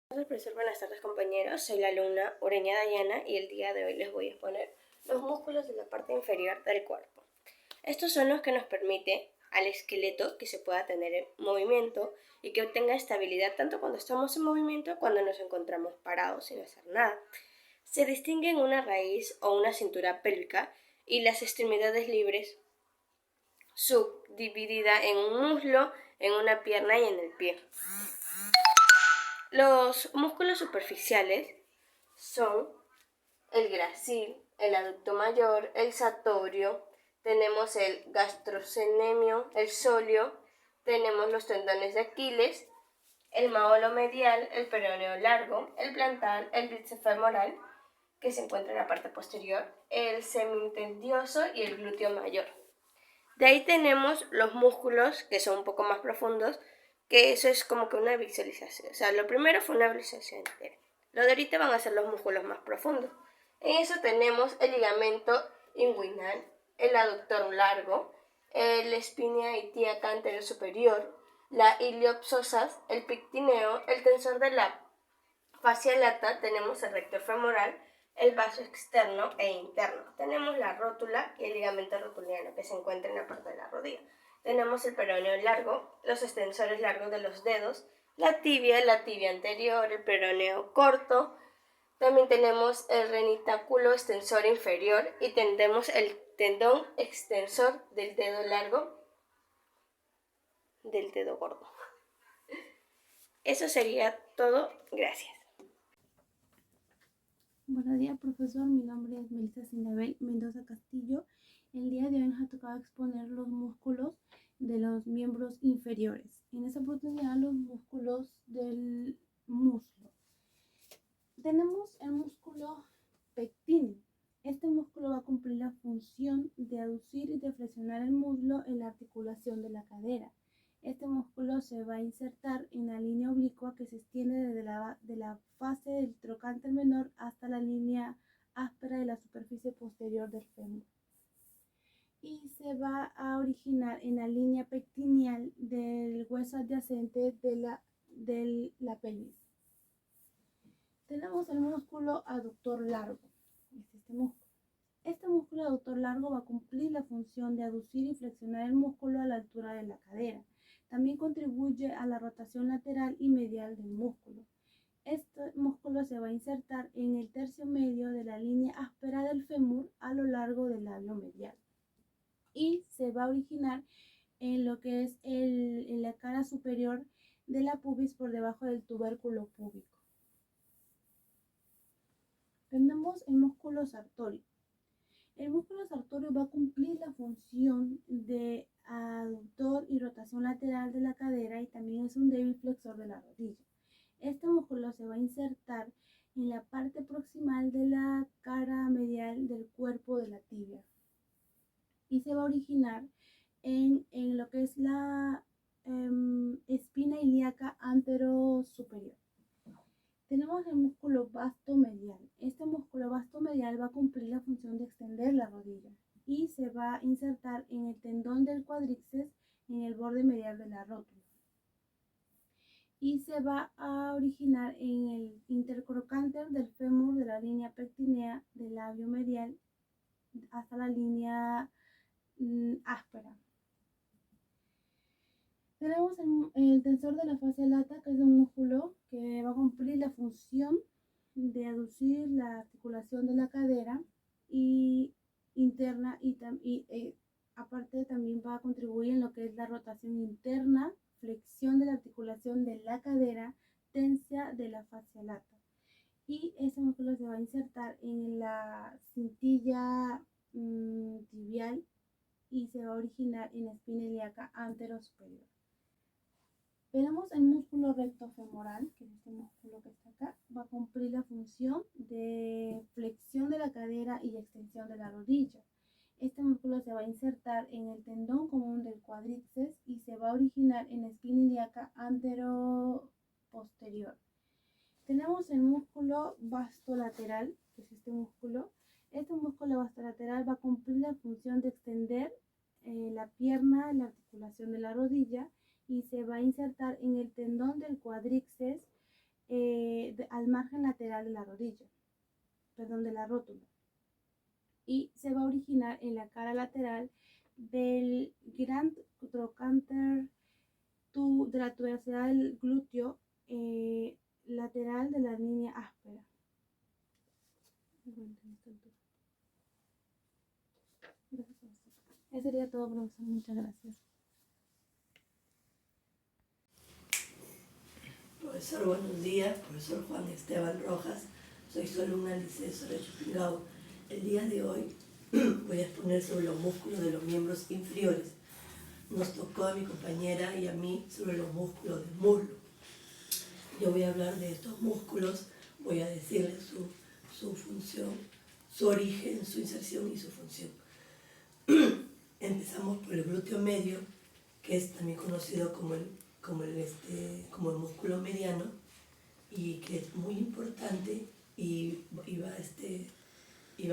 Profesor, buenas tardes compañeros, soy la alumna Ureña Dayana y el día de hoy les voy a exponer los músculos de la parte inferior del cuerpo. Estos son los que nos permiten al esqueleto que se pueda tener en movimiento y que obtenga estabilidad tanto cuando estamos en movimiento como cuando nos encontramos parados sin hacer nada. Se distinguen una raíz o una cintura pélvica y las extremidades libres subdividida en un muslo, en una pierna y en el pie. Los músculos superficiales son el gracil, el aducto mayor, el sartorio, tenemos el gastrocnemio, el sóleo, tenemos los tendones de Aquiles, el maolo medial, el peroneo largo, el plantar, el bíceps femoral, que se encuentra en la parte posterior, el semitendinoso y el glúteo mayor. De ahí tenemos los músculos, que son un poco más profundos, que eso es como que una visualización. O sea, lo primero fue una visualización entera. Lo de ahorita van a ser los músculos más profundos. En eso tenemos el ligamento inguinal, el aductor largo, el espina ilíaca anterior superior, la iliopsoas, el pectineo, el tensor de la fascia lata, tenemos el rector femoral, el vaso externo e interno. Tenemos la rótula y el ligamento rotuliano que se encuentra en la parte de la rodilla. Tenemos el peroneo largo, los extensores largos de los dedos, la tibia anterior, el peroneo corto. También tenemos el renitáculo extensor inferior y tenemos el tendón extensor del dedo largo del dedo gordo. Eso sería todo. Gracias. Buenos días, profesor. Mi nombre es Melissa Sindabel Mendoza Castillo. El día de hoy nos ha tocado exponer los músculos de los miembros inferiores. En esta oportunidad, los músculos del muslo. Tenemos el músculo pectíneo. Este músculo va a cumplir la función de aducir y de flexionar el muslo en la articulación de la cadera. Este músculo se va a insertar en la línea oblicua que se extiende desde la fase del trocánter menor hasta la línea áspera de la superficie posterior del fémur. Y se va a originar en la línea pectineal del hueso adyacente de la pelvis. Tenemos el músculo aductor largo. Este músculo aductor largo va a cumplir la función de aducir y flexionar el músculo a la altura de la cadera. También contribuye a la rotación lateral y medial del músculo. Este músculo se va a insertar en el tercio medio de la línea áspera del fémur a lo largo del labio medial. Y se va a originar en lo que es en la cara superior de la pubis por debajo del tubérculo púbico. Tenemos el músculo sartorio. El músculo sartorio va a cumplir la función de aductor y rotación lateral de la cadera y también es un débil flexor de la rodilla. Este músculo se va a insertar en la parte proximal de la cara medial del cuerpo de la tibia y se va a originar en lo que es la espina ilíaca antero superior. Tenemos el músculo vasto medial. Este músculo vasto medial va a cumplir la función de extender la rodilla y se va a insertar en el tendón del cuádriceps en el borde medial de la rótula. Y se va a originar en el intercrocánter del fémur de la línea pectinea del labio medial hasta la línea áspera. Tenemos el tensor de la fascia lata, que es un músculo que va a cumplir la función de aducir la articulación de la cadera y interna y aparte también va a contribuir en lo que es la rotación interna, flexión de la articulación de la cadera, tensia de la fascia lata. Y ese músculo se va a insertar en la cintilla tibial y se va a originar en la espina ilíaca antero superior. Tenemos el músculo recto femoral, que es este músculo que está acá, va a cumplir la función de flexión de la cadera y extensión de la rodilla. Este músculo se va a insertar en el tendón común del cuádriceps y se va a originar en la espina ilíaca antero-posterior. Tenemos el músculo vastolateral, que es este músculo. Este músculo vastolateral va a cumplir la función de extender la pierna, la articulación de la rodilla, y se va a insertar en el tendón del cuádriceps al margen lateral de la rodilla, perdón, de la rótula. Y se va a originar en la cara lateral del gran trocánter de la tuberosidad del glúteo lateral de la línea áspera. Eso sería todo, profesor. Muchas gracias. Profesor, buenos días. Profesor Juan Esteban Rojas. Soy su alumna del Liceo Soraya Chupingao. El día de hoy voy a exponer sobre los músculos de los miembros inferiores. Nos tocó a mi compañera y a mí sobre los músculos del muslo. Yo voy a hablar de estos músculos, voy a decirles su función, su origen, su inserción y su función. Empezamos por el glúteo medio, que es también conocido como el músculo mediano, y que es muy importante y va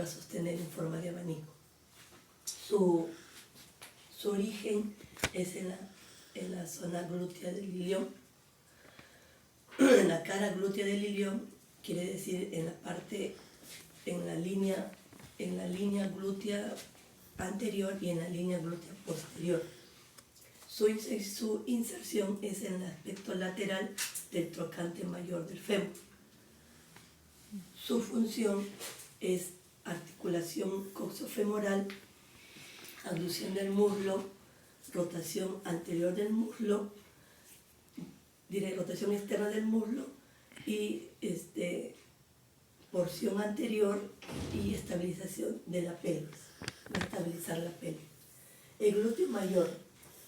a sostener en forma de abanico. Su origen es en la zona glútea del ilion. En la cara glútea del ilion quiere decir en la línea glútea anterior y en la línea glútea posterior. Su inserción es en el aspecto lateral del trocánter mayor del fémur. Su función es articulación coxofemoral, abducción del muslo, rotación anterior del muslo, rotación externa del muslo y porción anterior y estabilización de la pelvis, estabilizar la pelvis. El glúteo mayor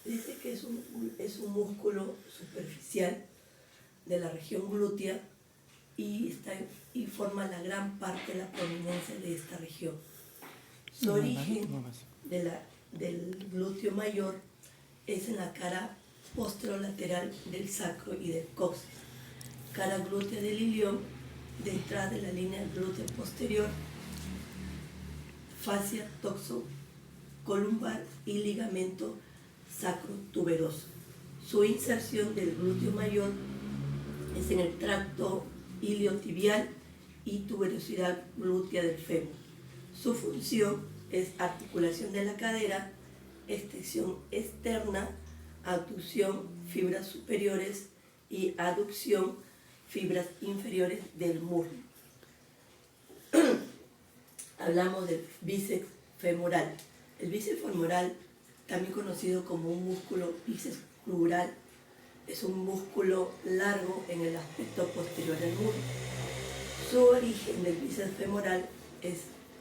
dice que es un músculo superficial de la región glútea y forma la gran parte de la prominencia de esta región. Su origen del glúteo mayor es en la cara posterolateral del sacro y del coxis, cara glútea del ilion, detrás de la línea glútea posterior, fascia toxocolumbar y ligamento sacrotuberoso. Su inserción del glúteo mayor es en el tracto iliotibial y tuberosidad glútea del fémur. Su función es articulación de la cadera, extensión externa, abducción, fibras superiores y aducción, fibras inferiores del muslo. Hablamos del bíceps femoral. El bíceps femoral, también conocido como un músculo bíceps clural, es un músculo largo en el aspecto posterior del muslo. Su origen del bíceps femoral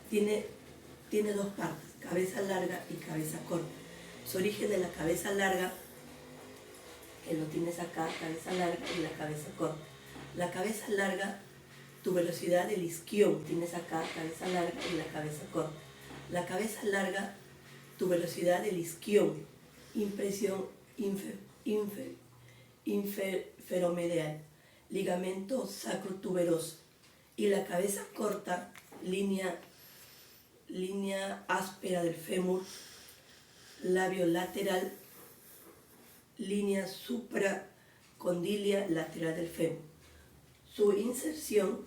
tiene dos partes, cabeza larga y cabeza corta. Su origen de la cabeza larga, que lo tienes acá, cabeza larga y la cabeza corta. La cabeza larga, tu velocidad del isquión, tienes acá, cabeza larga y la cabeza corta. La cabeza larga, tu velocidad del isquión, impresión inferomedial, ligamento sacrotuberoso. Y la cabeza corta, línea áspera del fémur, labio lateral, línea supracondilia lateral del fémur. Su inserción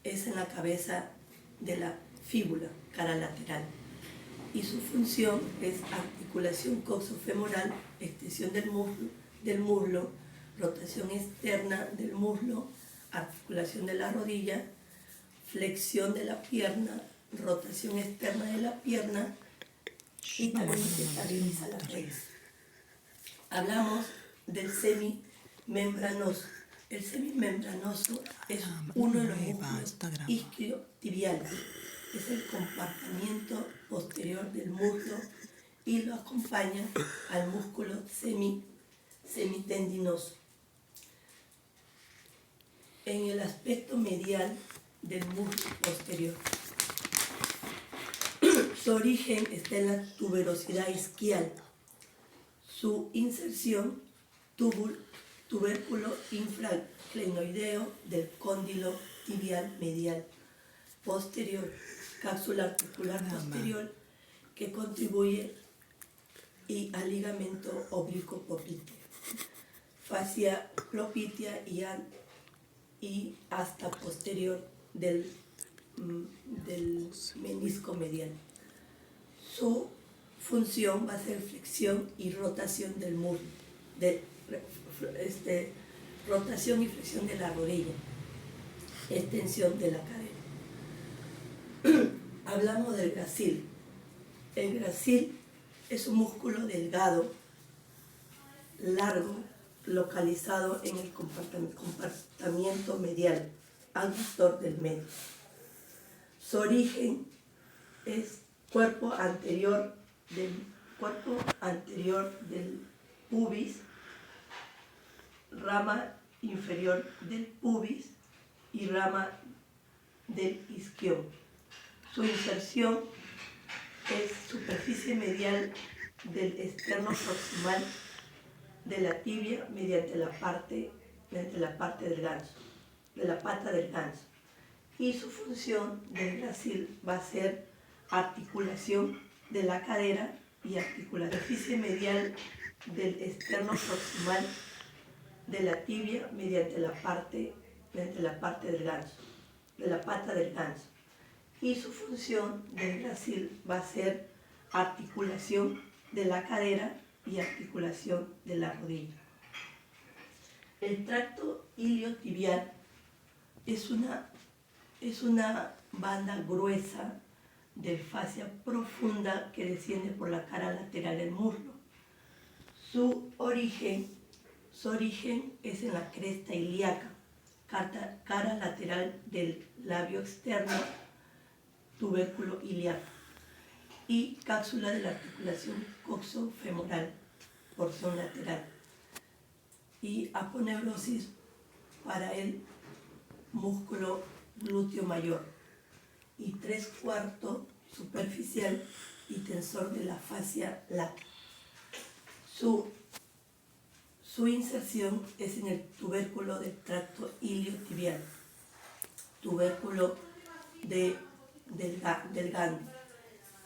es en la cabeza de la fíbula, cara lateral. Y su función es articulación coxofemoral, extensión del muslo, rotación externa del muslo, articulación de la rodilla, flexión de la pierna, rotación externa de la pierna y también se estabiliza la pelvis. Hablamos del semimembranoso. El semimembranoso es uno de los músculos isquiotibiales. Es el compartimiento posterior del muslo y lo acompaña al músculo semitendinoso. En el aspecto medial del muslo posterior. Su origen está en la tuberosidad isquial. Su inserción, tubérculo infraclenoideo del cóndilo tibial medial posterior, cápsula articular posterior que contribuye y al ligamento oblicuo popliteo, fascia clopitea y hasta posterior del menisco medial. Su función va a ser flexión y rotación del muslo, rotación y flexión de la rodilla, extensión de la cadera. Hablamos del gracil. El gracil es un músculo delgado, largo, localizado en el compartimiento medial, aductor del medio. Su origen es cuerpo anterior del pubis, rama inferior del pubis y rama del isquion. Su inserción es superficie medial del externo proximal de la tibia mediante la parte del ganso, de la pata del ganso. Y su función del gracil va a ser articulación de la cadera y articulación. Superficie medial del externo proximal de la tibia mediante la parte del ganso, de la pata del ganso. Y su función del gracil va a ser articulación de la cadera y articulación de la rodilla. El tracto iliotibial es una banda gruesa de fascia profunda que desciende por la cara lateral del muslo. Su origen es en la cresta ilíaca, cara lateral del labio externo, tubérculo ilíaco, y cápsula de la articulación coxofemoral, porción lateral, y aponeurosis para el músculo glúteo mayor, y 3/4 superficial y tensor de la fascia lata. Su inserción es en el tubérculo del tracto iliotibial, tubérculo del gangio,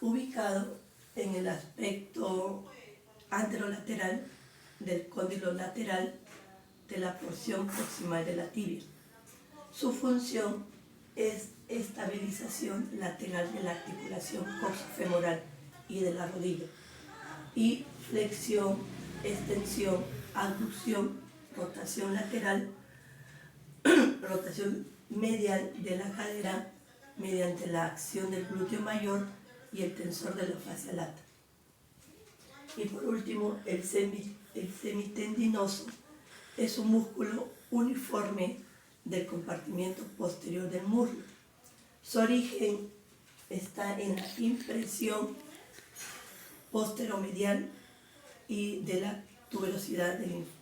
ubicado en el aspecto anterolateral del cóndilo lateral de la porción proximal de la tibia. Su función es estabilización lateral de la articulación coxofemoral y de la rodilla, y flexión, extensión, abducción, rotación lateral, rotación medial de la cadera mediante la acción del glúteo mayor y el tensor de la fascia lata. Y por último, el semitendinoso es un músculo uniforme del compartimiento posterior del muslo. Su origen está en la impresión posteromedial y de la tuberosidad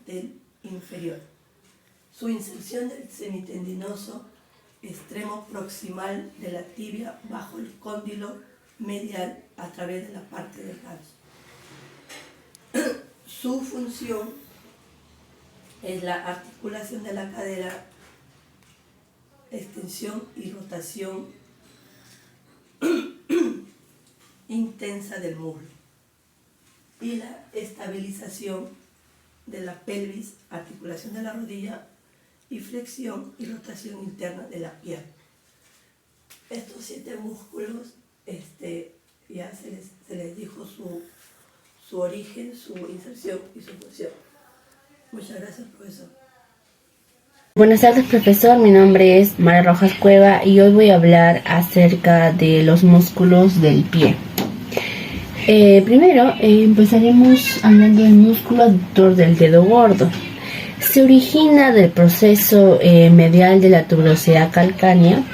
del inferior. Su inserción del semitendinoso extremo proximal de la tibia bajo el cóndilo medial a través de la parte del ganso. Su función es la articulación de la cadera, extensión y rotación intensa del muslo, y la estabilización de la pelvis, articulación de la rodilla y flexión y rotación interna de la pierna. Estos 7 músculos ya se les dijo su origen, su inserción y su función. Muchas gracias, profesor. Buenas tardes, profesor. Mi nombre es María Rojas Cueva y hoy voy a hablar acerca de los músculos del pie. Primero empezaremos hablando del músculo aductor del dedo gordo. Se origina del proceso medial de la tuberosidad calcánea,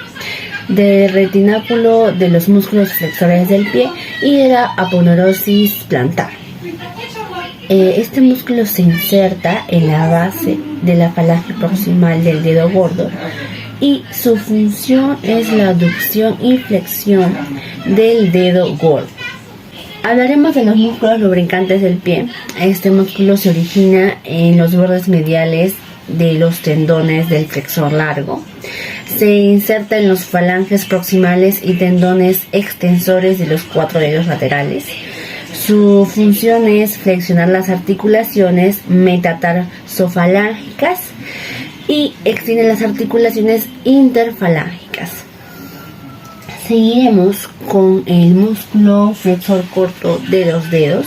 del retináculo de los músculos flexores del pie y de la aponeurosis plantar. Este músculo se inserta en la base de la falange proximal del dedo gordo y su función es la aducción y flexión del dedo gordo. Hablaremos de los músculos lubricantes del pie. Este músculo se origina en los bordes mediales de los tendones del flexor largo. Se inserta en los falanges proximales y tendones extensores de los 4 dedos laterales. Su función es flexionar las articulaciones metatarsofalángicas y extiende las articulaciones interfalángicas. Seguiremos con el músculo flexor corto de los dedos.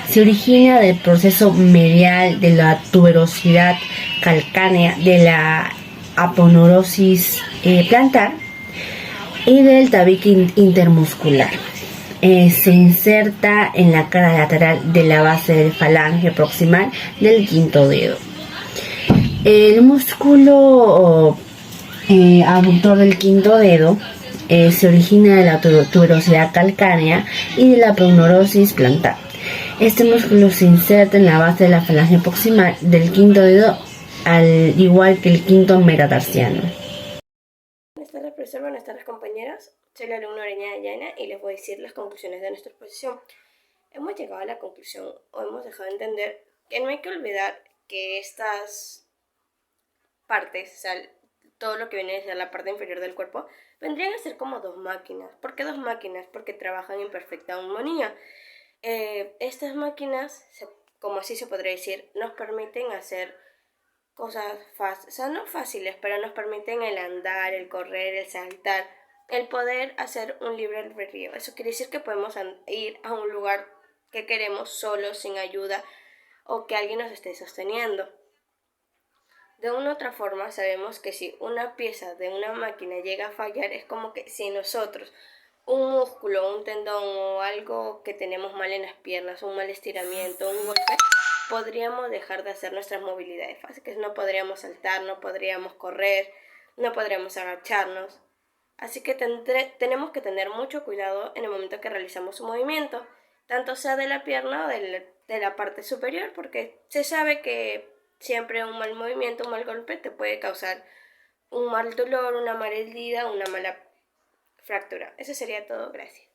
Se origina del proceso medial de la tuberosidad calcánea, de la aponeurosis plantar y del tabique intermuscular. Se inserta en la cara lateral de la base del falange proximal del quinto dedo. El músculo abductor del quinto dedo se origina de la tuberosidad calcánea y de la aponeurosis plantar. Este músculo se inserta en la base de la falange proximal del quinto dedo, al igual que el quinto metatarsiano. Buenas tardes, profesor. Buenas tardes, compañeros. Soy la alumna Oreña de Llana y les voy a decir las conclusiones de nuestra exposición. Hemos llegado a la conclusión, o hemos dejado de entender, que no hay que olvidar que estas partes, o sea, todo lo que viene a ser la parte inferior del cuerpo, vendrían a ser como dos máquinas. ¿Por qué dos máquinas? Porque trabajan en perfecta armonía. Estas máquinas, como así se podría decir, nos permiten hacer cosas fáciles, o sea, no fáciles, pero nos permiten el andar, el correr, el saltar, el poder hacer un libre albedrío. Eso quiere decir que podemos ir a un lugar que queremos solos, sin ayuda, o que alguien nos esté sosteniendo. De una u otra forma, sabemos que si una pieza de una máquina llega a fallar, es como que si nosotros, un músculo, un tendón o algo que tenemos mal en las piernas, un mal estiramiento, un golpe, podríamos dejar de hacer nuestras movilidades básicas. No podríamos saltar, no podríamos correr, no podríamos agacharnos. Así que tenemos que tener mucho cuidado en el momento que realizamos un movimiento, tanto sea de la pierna o de la parte superior, porque se sabe que siempre un mal movimiento, un mal golpe te puede causar un mal dolor, una mala herida, una mala fractura. Eso sería todo. Gracias.